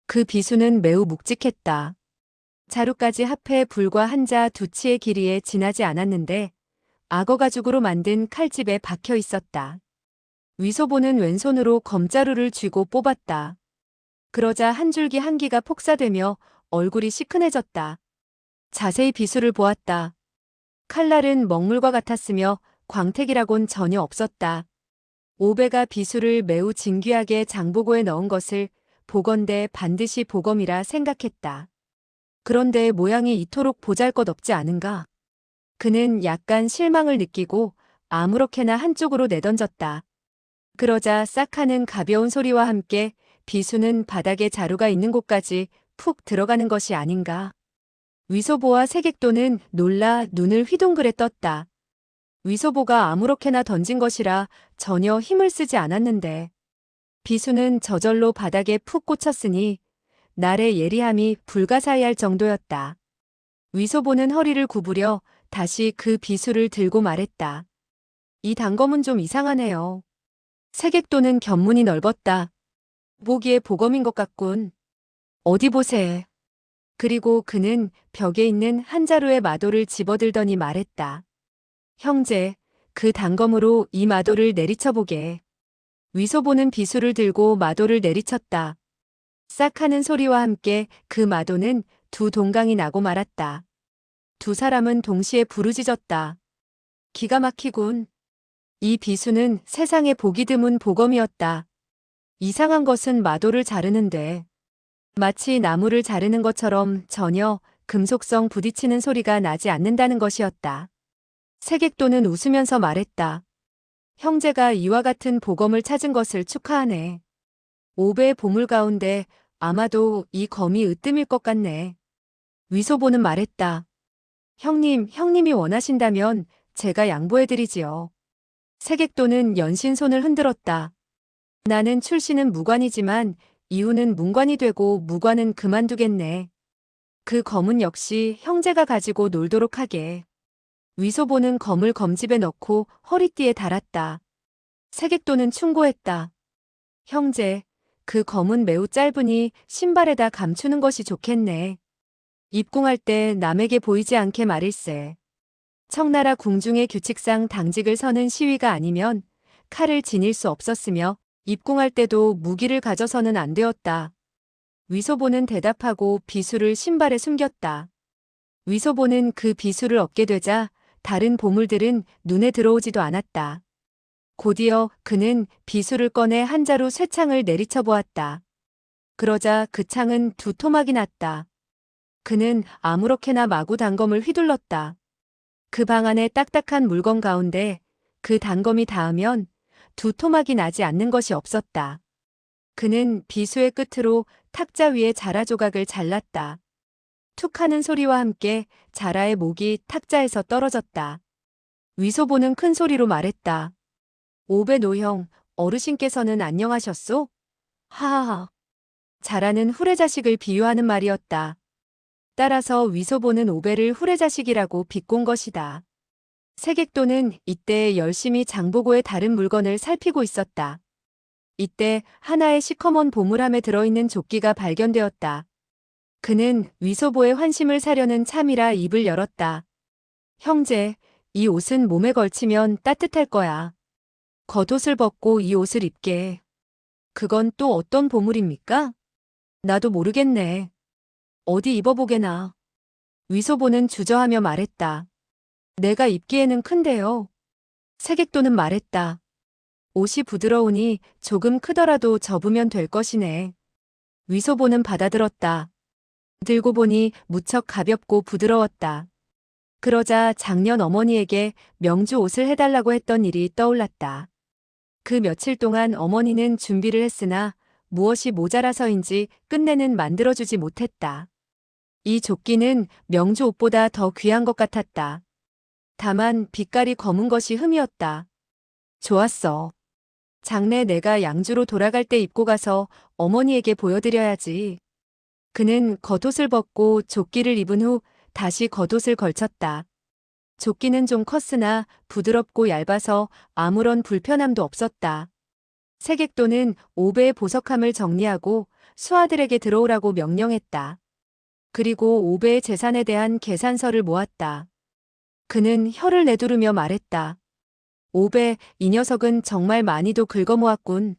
그 비수는 매우 묵직했다. 자루까지 합해 불과 한자 두 치의 길이에 지나지 않았는데 악어 가죽으로 만든 칼집에 박혀 있었다. 위소보는 왼손으로 검자루를 쥐고 뽑았다. 그러자 한 줄기 한기가 폭사되며 얼굴이 시큰해졌다. 자세히 비수를 보았다. 칼날은 먹물과 같았으며 광택이라곤 전혀 없었다. 오배가 비수를 매우 진귀하게 장보고에 넣은 것을 보건대 반드시 보검이라 생각했다. 그런데 모양이 이토록 보잘것없지 않은가? 그는 약간 실망을 느끼고 아무렇게나 한쪽으로 내던졌다. 그러자 싹 하는 가벼운 소리와 함께 비수는 바닥에 자루가 있는 곳까지 푹 들어가는 것이 아닌가. 위소보와 세객도는 놀라 눈을 휘둥그레 떴다. 위소보가 아무렇게나 던진 것이라 전혀 힘을 쓰지 않았는데 비수는 저절로 바닥에 푹 꽂혔으니 날의 예리함이 불가사의할 정도였다. 위소보는 허리를 구부려 다시 그 비수를 들고 말했다. 이 단검은 좀 이상하네요. 세객도는 견문이 넓었다. 보기에 보검인 것 같군. 어디 보세. 그리고 그는 벽에 있는 한 자루의 마도를 집어들더니 말했다. 형제, 그 단검으로 이 마도를 내리쳐보게. 위소보는 비수를 들고 마도를 내리쳤다. 싹 하는 소리와 함께 그 마도는 두 동강이 나고 말았다. 두 사람은 동시에 부르짖었다. 기가 막히군. 이 비수는 세상에 보기 드문 보검이었다. 이상한 것은 마도를 자르는데 마치 나무를 자르는 것처럼 전혀 금속성 부딪히는 소리가 나지 않는다는 것이었다. 세객도는 웃으면서 말했다. 형제가 이와 같은 보검을 찾은 것을 축하하네. 오배의 보물 가운데 아마도 이 검이 으뜸일 것 같네. 위소보는 말했다. 형님이 원하신다면 제가 양보해드리지요. 세객도는 연신 손을 흔들었다. 나는 출신은 무관이지만 이후는 문관이 되고 무관은 그만두겠네. 그 검은 역시 형제가 가지고 놀도록 하게. 위소보는 검을 검집에 넣고 허리띠에 달았다. 세객도는 충고했다. 형제, 그 검은 매우 짧으니 신발에다 감추는 것이 좋겠네. 입궁할 때 남에게 보이지 않게 말일세. 청나라 궁중의 규칙상 당직을 서는 시위가 아니면 칼을 지닐 수 없었으며 입궁할 때도 무기를 가져서는 안 되었다. 위소보는 대답하고 비수를 신발에 숨겼다. 위소보는 그 비수를 얻게 되자 다른 보물들은 눈에 들어오지도 않았다. 곧이어 그는 비수를 꺼내 한 자루 쇠창을 내리쳐 보았다. 그러자 그 창은 두 토막이 났다. 그는 아무렇게나 마구 단검을 휘둘렀다. 그 방 안의 딱딱한 물건 가운데 그 단검이 닿으면 두 토막이 나지 않는 것이 없었다. 그는 비수의 끝으로 탁자 위에 자라 조각을 잘랐다. 툭 하는 소리와 함께 자라의 목이 탁자에서 떨어졌다. 위소보는 큰 소리로 말했다. 오배 노형, 어르신께서는 안녕하셨소? 하하하. 자라는 후레자식을 비유하는 말이었다. 따라서 위소보는 오배를 후레자식이라고 비꼰 것이다. 세객도는 이때 열심히 장보고의 다른 물건을 살피고 있었다. 이때 하나의 시커먼 보물함에 들어있는 조끼가 발견되었다. 그는 위소보의 환심을 사려는 참이라 입을 열었다. 형제, 이 옷은 몸에 걸치면 따뜻할 거야. 겉옷을 벗고 이 옷을 입게. 그건 또 어떤 보물입니까? 나도 모르겠네. 어디 입어보게나. 위소보는 주저하며 말했다. 내가 입기에는 큰데요. 세객도는 말했다. 옷이 부드러우니 조금 크더라도 접으면 될 것이네. 위소보는 받아들었다. 들고 보니 무척 가볍고 부드러웠다. 그러자 작년 어머니에게 명주 옷을 해달라고 했던 일이 떠올랐다. 그 며칠 동안 어머니는 준비를 했으나 무엇이 모자라서인지 끝내는 만들어주지 못했다. 이 조끼는 명주 옷보다 더 귀한 것 같았다. 다만 빛깔이 검은 것이 흠이었다. 좋았어. 장래 내가 양주로 돌아갈 때 입고 가서 어머니에게 보여드려야지. 그는 겉옷을 벗고 조끼를 입은 후 다시 겉옷을 걸쳤다. 조끼는 좀 컸으나 부드럽고 얇아서 아무런 불편함도 없었다. 세객도는 오배의 보석함을 정리하고 수하들에게 들어오라고 명령했다. 그리고 오배의 재산에 대한 계산서를 모았다. 그는 혀를 내두르며 말했다. 오배, 이 녀석은 정말 많이도 긁어모았군.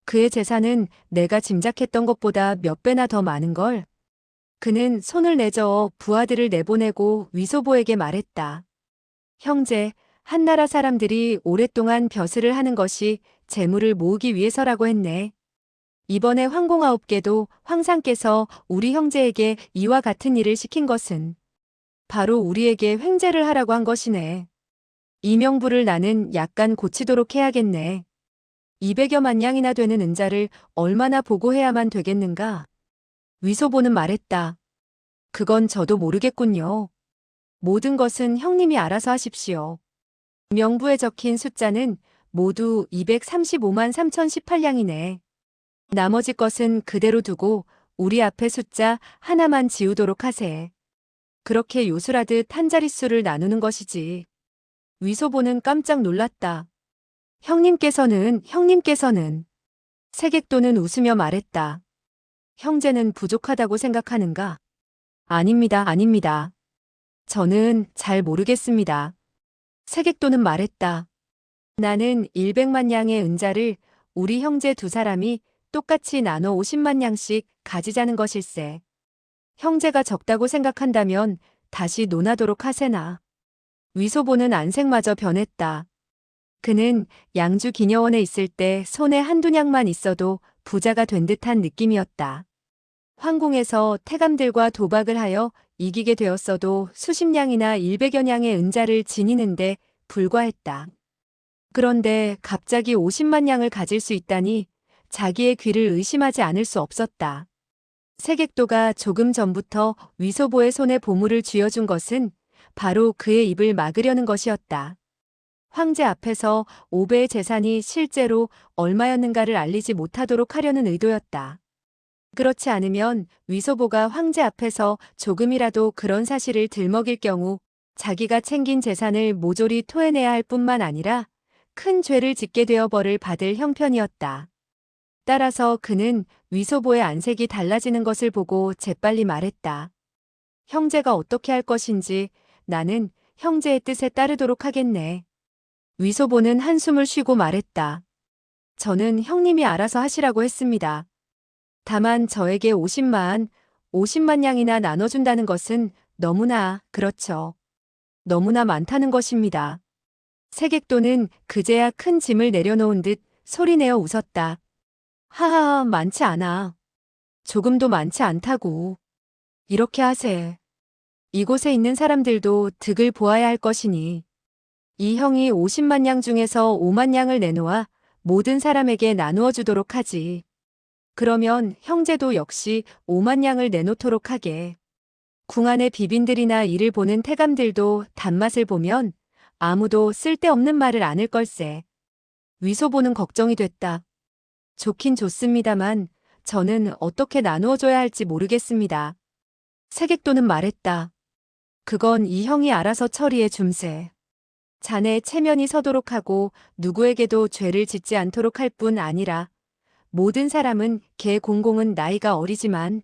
그의 재산은 내가 짐작했던 것보다 몇 배나 더 많은걸. 그는 손을 내저어 부하들을 내보내고 위소보에게 말했다. 형제, 한나라 사람들이 오랫동안 벼슬을 하는 것이 재물을 모으기 위해서라고 했네. 이번에 황공아홉께도 황상께서 우리 형제에게 이와 같은 일을 시킨 것은 바로 우리에게 횡재를 하라고 한 것이네. 이 명부를 나는 약간 고치도록 해야겠네. 200여만 냥이나 되는 은자를 얼마나 보고해야만 되겠는가? 위소보는 말했다. 그건 저도 모르겠군요. 모든 것은 형님이 알아서 하십시오. 명부에 적힌 숫자는 모두 235만 3018냥이네. 나머지 것은 그대로 두고 우리 앞에 숫자 하나만 지우도록 하세. 그렇게 요술하듯 한 자릿수를 나누는 것이지. 위소보는 깜짝 놀랐다. 형님께서는. 세객도는 웃으며 말했다. 형제는 부족하다고 생각하는가? 아닙니다. 저는 잘 모르겠습니다. 세객도는 말했다. 나는 100만 냥의 은자를 우리 형제 두 사람이 똑같이 나눠 50만 냥씩 가지자는 것일세. 형제가 적다고 생각한다면 다시 논하도록 하세나. 위소보는 안색마저 변했다. 그는 양주 기녀원에 있을 때 손에 한두 냥만 있어도 부자가 된 듯한 느낌이었다. 황궁에서 태감들과 도박을 하여 이기게 되었어도 수십 냥이나 100여 냥의 은자를 지니는데 불과했다. 그런데 갑자기 50만 냥을 가질 수 있다니 자기의 귀를 의심하지 않을 수 없었다. 세객도가 조금 전부터 위소보의 손에 보물을 쥐어준 것은 바로 그의 입을 막으려는 것이었다. 황제 앞에서 오배의 재산이 실제로 얼마였는가를 알리지 못하도록 하려는 의도였다. 그렇지 않으면 위소보가 황제 앞에서 조금이라도 그런 사실을 들먹일 경우 자기가 챙긴 재산을 모조리 토해내야 할 뿐만 아니라 큰 죄를 짓게 되어 벌을 받을 형편이었다. 따라서 그는 위소보의 안색이 달라지는 것을 보고 재빨리 말했다. 형제가 어떻게 할 것인지 나는 형제의 뜻에 따르도록 하겠네. 위소보는 한숨을 쉬고 말했다. 저는 형님이 알아서 하시라고 했습니다. 다만 저에게 50만 냥이나 나눠준다는 것은 너무나, 그렇죠. 너무나 많다는 것입니다. 세객도는 그제야 큰 짐을 내려놓은 듯 소리내어 웃었다. 하하, 많지 않아. 조금도 많지 않다고. 이렇게 하세. 이곳에 있는 사람들도 득을 보아야 할 것이니. 이 형이 50만 냥 중에서 5만 냥을 내놓아 모든 사람에게 나누어 주도록 하지. 그러면 형제도 역시 5만 냥을 내놓도록 하게. 궁 안의 비빈들이나 이를 보는 태감들도 단맛을 보면 아무도 쓸데없는 말을 않을 걸세. 위소보는 걱정이 됐다. 좋긴 좋습니다만 저는 어떻게 나누어줘야 할지 모르겠습니다. 세객도는 말했다. 그건 이 형이 알아서 처리해 줌세. 자네 체면이 서도록 하고 누구에게도 죄를 짓지 않도록 할 뿐 아니라 모든 사람은 개 공공은 나이가 어리지만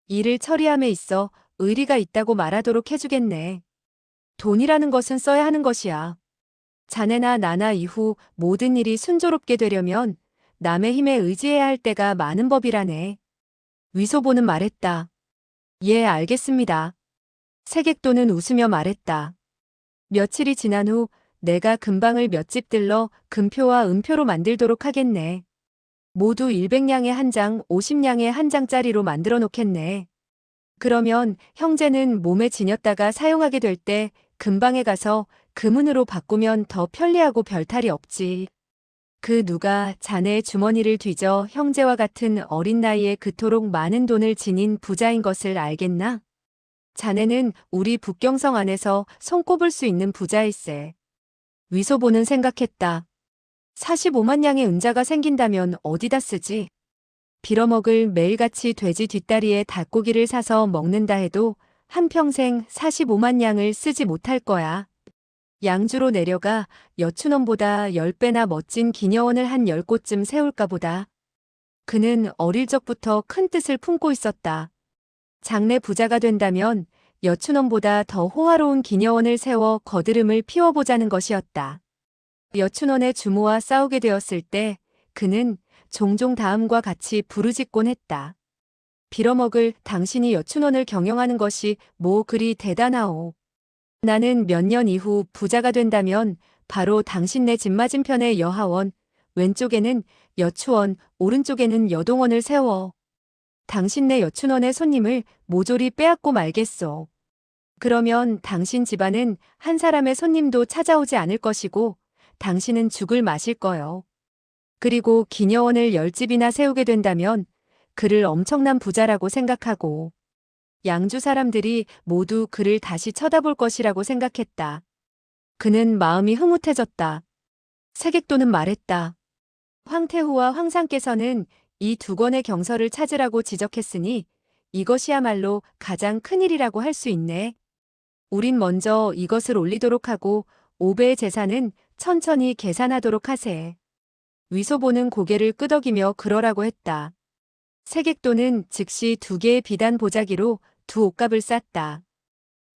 일을 처리함에 있어 의리가 있다고 말하도록 해주겠네. 돈이라는 것은 써야 하는 것이야. 자네나 나나 이후 모든 일이 순조롭게 되려면 남의 힘에 의지해야 할 때가 많은 법이라네. 위소보는 말했다. 예, 알겠습니다. 세객도는 웃으며 말했다. 며칠이 지난 후 내가 금방을 몇 집 들러 금표와 은표로 만들도록 하겠네. 모두 100냥에 한 장, 50냥에 한 장짜리로 만들어 놓겠네. 그러면 형제는 몸에 지녔다가 사용하게 될 때 금방에 가서 금은으로 바꾸면 더 편리하고 별탈이 없지. 그 누가 자네의 주머니를 뒤져 형제와 같은 어린 나이에 그토록 많은 돈을 지닌 부자인 것을 알겠나? 자네는 우리 북경성 안에서 손꼽을 수 있는 부자일세. 위소보는 생각했다. 45만 냥의 은자가 생긴다면 어디다 쓰지? 빌어먹을 매일같이 돼지 뒷다리에 닭고기를 사서 먹는다 해도 한평생 45만 냥을 쓰지 못할 거야. 양주로 내려가 여춘원보다 10배나 멋진 기녀원을 한 10곳쯤 세울까 보다. 그는 어릴 적부터 큰 뜻을 품고 있었다. 장래 부자가 된다면 여춘원보다 더 호화로운 기녀원을 세워 거드름을 피워보자는 것이었다. 여춘원의 주모와 싸우게 되었을 때 그는 종종 다음과 같이 부르짖곤 했다. 빌어먹을 당신이 여춘원을 경영하는 것이 뭐 그리 대단하오. 나는 몇 년 이후 부자가 된다면 바로 당신네 집 맞은편에 여하원, 왼쪽에는 여추원, 오른쪽에는 여동원을 세워. 당신네 여춘원의 손님을 모조리 빼앗고 말겠소. 그러면 당신 집안은 한 사람의 손님도 찾아오지 않을 것이고 당신은 죽을 마실 거요. 그리고 기녀원을 10집이나 세우게 된다면 그를 엄청난 부자라고 생각하고 양주 사람들이 모두 그를 다시 쳐다볼 것이라고 생각했다. 그는 마음이 흐뭇해졌다. 세객도는 말했다. 황태후와 황상께서는 이 두 권의 경서를 찾으라고 지적했으니 이것이야말로 가장 큰 일이라고 할 수 있네. 우린 먼저 이것을 올리도록 하고 5배의 재산은 천천히 계산하도록 하세. 위소보는 고개를 끄덕이며 그러라고 했다. 세객도는 즉시 2개의 비단 보자기로 2옷값을 쌌다.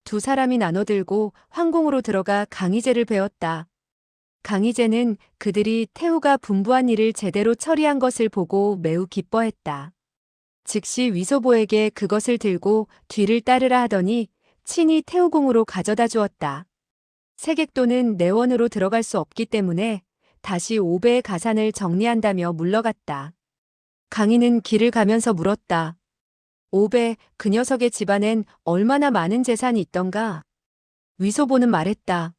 2사람이 나눠들고 황궁으로 들어가 강희제를 배웠다. 강희제는 그들이 태후가 분부한 일을 제대로 처리한 것을 보고 매우 기뻐했다. 즉시 위소보에게 그것을 들고 뒤를 따르라 하더니 친히 태후궁으로 가져다 주었다. 세객도는 내원으로 들어갈 수 없기 때문에 다시 5배의 가산을 정리한다며 물러갔다. 강희는 길을 가면서 물었다. 5배, 그 녀석의 집안엔 얼마나 많은 재산이 있던가? 위소보는 말했다.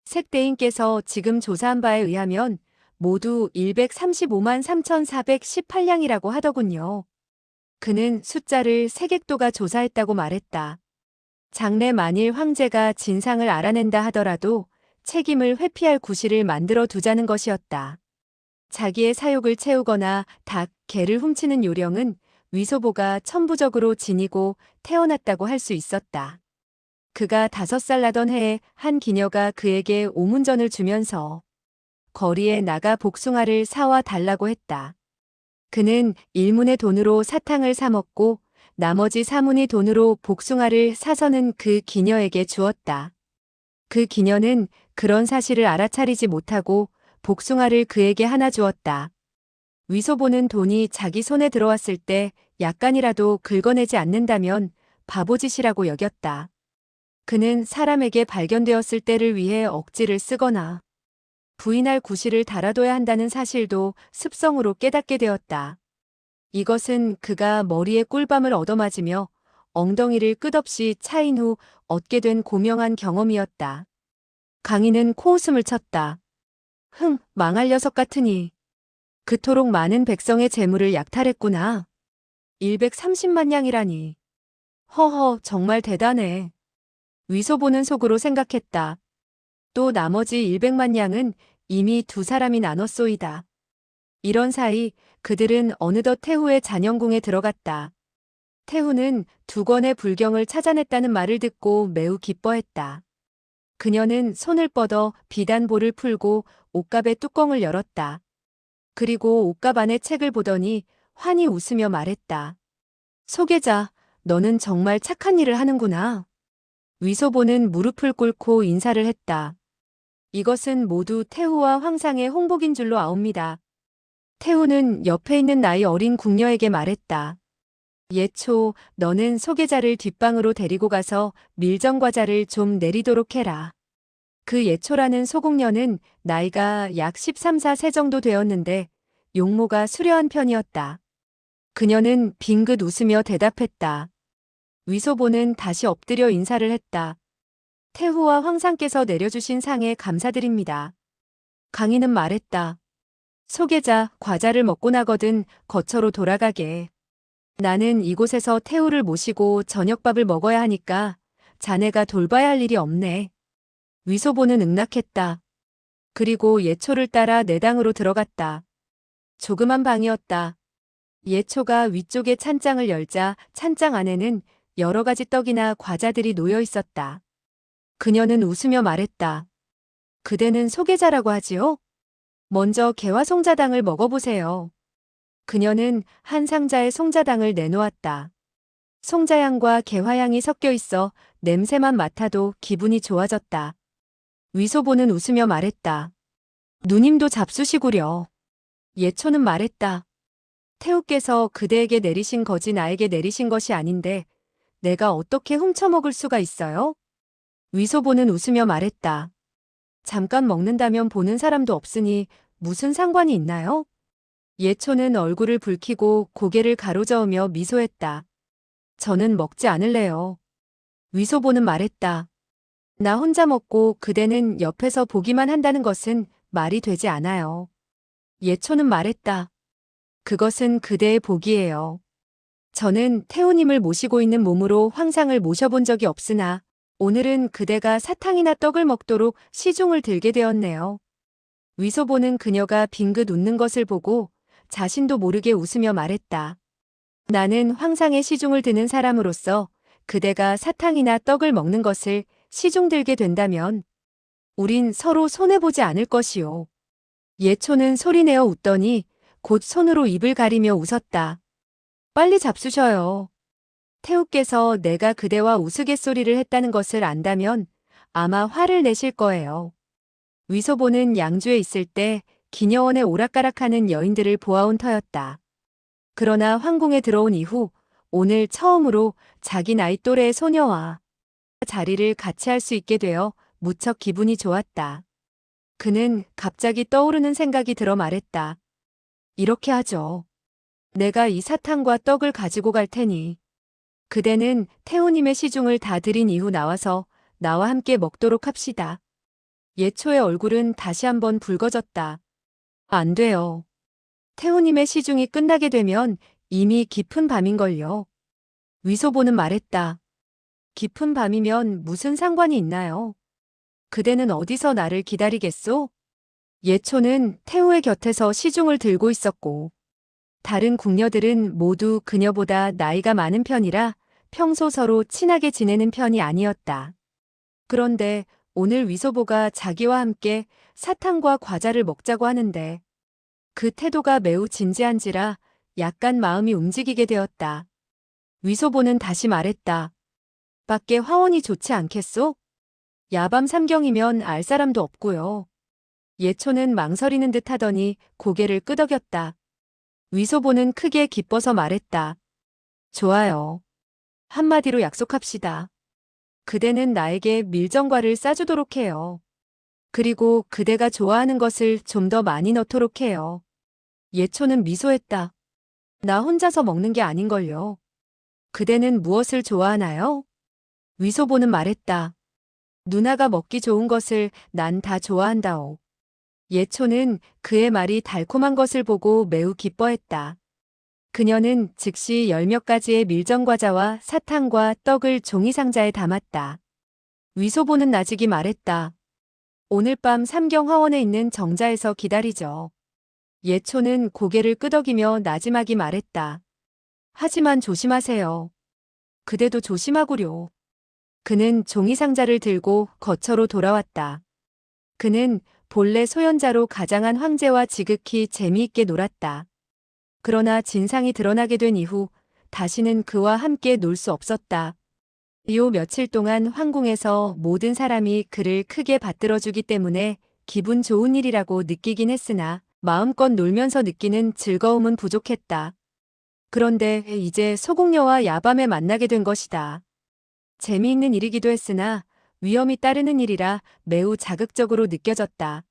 색대인께서 지금 조사한 바에 의하면 모두 135만 3,418냥이라고 하더군요. 그는 숫자를 세객도가 조사했다고 말했다. 장래 만일 황제가 진상을 알아낸다 하더라도 책임을 회피할 구실을 만들어 두자는 것이었다. 자기의 사욕을 채우거나 닭, 개를 훔치는 요령은 위소보가 천부적으로 지니고 태어났다고 할 수 있었다. 그가 5살 나던 해에 한 기녀가 그에게 오문전을 주면서 거리에 나가 복숭아를 사와 달라고 했다. 그는 1문의 돈으로 사탕을 사 먹고 나머지 4문의 돈으로 복숭아를 사서는 그 기녀에게 주었다. 그 기녀는 그런 사실을 알아차리지 못하고 복숭아를 그에게 하나 주었다. 위소보는 돈이 자기 손에 들어왔을 때 약간이라도 긁어내지 않는다면 바보짓이라고 여겼다. 그는 사람에게 발견되었을 때를 위해 억지를 쓰거나 부인할 구실을 달아둬야 한다는 사실도 습성으로 깨닫게 되었다. 이것은 그가 머리에 꿀밤을 얻어맞으며 엉덩이를 끝없이 차인 후 얻게 된 고명한 경험이었다. 강희는 코웃음을 쳤다. 망할 녀석 같으니. 그토록 많은 백성의 재물을 약탈했구나. 130만 냥이라니. 허허, 정말 대단해. 위소보는 속으로 생각했다. 또 나머지 100만 냥은 이미 2사람이 나눴소이다. 이런 사이 그들은 어느덧 태후의 잔영궁에 들어갔다. 태후는 2권의 불경을 찾아냈다는 말을 듣고 매우 기뻐했다. 그녀는 손을 뻗어 비단볼을 풀고 옷갑의 뚜껑을 열었다. 그리고 옷갑 안의 책을 보더니 환히 웃으며 말했다. 소계자, 너는 정말 착한 일을 하는구나. 위소보는 무릎을 꿇고 인사를 했다. 이것은 모두 태후와 황상의 홍복인 줄로 아옵니다. 태후는 옆에 있는 나이 어린 궁녀에게 말했다. 예초, 너는 소계자를 뒷방으로 데리고 가서 밀정과자를 좀 내리도록 해라. 그 예초라는 소궁녀는 나이가 약 13, 14세 정도 되었는데 용모가 수려한 편이었다. 그녀는 빙긋 웃으며 대답했다. 위소보는 다시 엎드려 인사를 했다. 태후와 황상께서 내려주신 상에 감사드립니다. 강인은 말했다. 소계자, 과자를 먹고 나거든 거처로 돌아가게. 나는 이곳에서 태후를 모시고 저녁밥을 먹어야 하니까 자네가 돌봐야 할 일이 없네. 위소보는 응낙했다. 그리고 예초를 따라 내당으로 들어갔다. 조그만 방이었다. 예초가 위쪽에 찬장을 열자 찬장 안에는 여러 가지 떡이나 과자들이 놓여 있었다. 그녀는 웃으며 말했다. 그대는 소계자라고 하지요? 먼저 개와 송자당을 먹어보세요. 그녀는 한 상자의 송자당을 내놓았다. 송자향과 개화향이 섞여 있어 냄새만 맡아도 기분이 좋아졌다. 위소보는 웃으며 말했다. 누님도 잡수시구려. 예초는 말했다. 태우께서 그대에게 내리신 거지 나에게 내리신 것이 아닌데 내가 어떻게 훔쳐먹을 수가 있어요? 위소보는 웃으며 말했다. 잠깐 먹는다면 보는 사람도 없으니 무슨 상관이 있나요? 예초는 얼굴을 붉히고 고개를 가로저으며 미소했다. 저는 먹지 않을래요. 위소보는 말했다. 나 혼자 먹고 그대는 옆에서 보기만 한다는 것은 말이 되지 않아요. 예초는 말했다. 그것은 그대의 복이에요. 저는 태우님을 모시고 있는 몸으로 황상을 모셔본 적이 없으나 오늘은 그대가 사탕이나 떡을 먹도록 시중을 들게 되었네요. 위소보는 그녀가 빙긋 웃는 것을 보고 자신도 모르게 웃으며 말했다. 나는 황상의 시중을 드는 사람으로서 그대가 사탕이나 떡을 먹는 것을 시중 들게 된다면 우린 서로 손해보지 않을 것이요. 예초는 소리내어 웃더니 곧 손으로 입을 가리며 웃었다. 빨리 잡수셔요. 태우께서 내가 그대와 우스갯소리를 했다는 것을 안다면 아마 화를 내실 거예요. 위소보는 양주에 있을 때 기녀원에 오락가락하는 여인들을 보아온 터였다. 그러나 황궁에 들어온 이후 오늘 처음으로 자기 나이 또래의 소녀와 자리를 같이 할 수 있게 되어 무척 기분이 좋았다. 그는 갑자기 떠오르는 생각이 들어 말했다. 이렇게 하죠. 내가 이 사탕과 떡을 가지고 갈 테니 그대는 태우님의 시중을 다 드린 이후 나와서 나와 함께 먹도록 합시다. 예초의 얼굴은 다시 한번 붉어졌다. 안 돼요. 태우님의 시중이 끝나게 되면 이미 깊은 밤인걸요. 위소보는 말했다. 깊은 밤이면 무슨 상관이 있나요? 그대는 어디서 나를 기다리겠소? 예초는 태우의 곁에서 시중을 들고 있었고 다른 궁녀들은 모두 그녀보다 나이가 많은 편이라 평소 서로 친하게 지내는 편이 아니었다. 그런데 오늘 위소보가 자기와 함께 사탕과 과자를 먹자고 하는데 그 태도가 매우 진지한지라 약간 마음이 움직이게 되었다. 위소보는 다시 말했다. 밖에 화원이 좋지 않겠소? 야밤 삼경이면 알 사람도 없고요. 예초는 망설이는 듯 하더니 고개를 끄덕였다. 위소보는 크게 기뻐서 말했다. 좋아요. 한마디로 약속합시다. 그대는 나에게 밀정과를 싸주도록 해요. 그리고 그대가 좋아하는 것을 좀 더 많이 넣도록 해요. 예초는 미소했다. 나 혼자서 먹는 게 아닌걸요. 그대는 무엇을 좋아하나요? 위소보는 말했다. 누나가 먹기 좋은 것을 난 다 좋아한다오. 예초는 그의 말이 달콤한 것을 보고 매우 기뻐했다. 그녀는 즉시 열몇 가지의 밀정과자와 사탕과 떡을 종이상자에 담았다. 위소보는 나직이 말했다. 오늘 밤 삼경화원에 있는 정자에서 기다리죠. 예초는 고개를 끄덕이며 나지막이 말했다. 하지만 조심하세요. 그대도 조심하구려. 그는 종이상자를 들고 거처로 돌아왔다. 그는 본래 소현자로 가장한 황제와 지극히 재미있게 놀았다. 그러나 진상이 드러나게 된 이후 다시는 그와 함께 놀 수 없었다. 요 며칠 동안 황궁에서 모든 사람이 그를 크게 받들어주기 때문에 기분 좋은 일이라고 느끼긴 했으나 마음껏 놀면서 느끼는 즐거움은 부족했다. 그런데 이제 소궁녀와 야밤에 만나게 된 것이다. 재미있는 일이기도 했으나 위험이 따르는 일이라 매우 자극적으로 느껴졌다.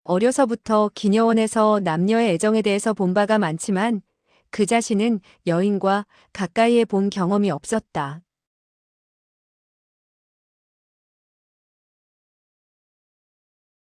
어려서부터 기녀원에서 남녀의 애정에 대해서 본 바가 많지만 그 자신은 여인과 가까이에 본 경험이 없었다.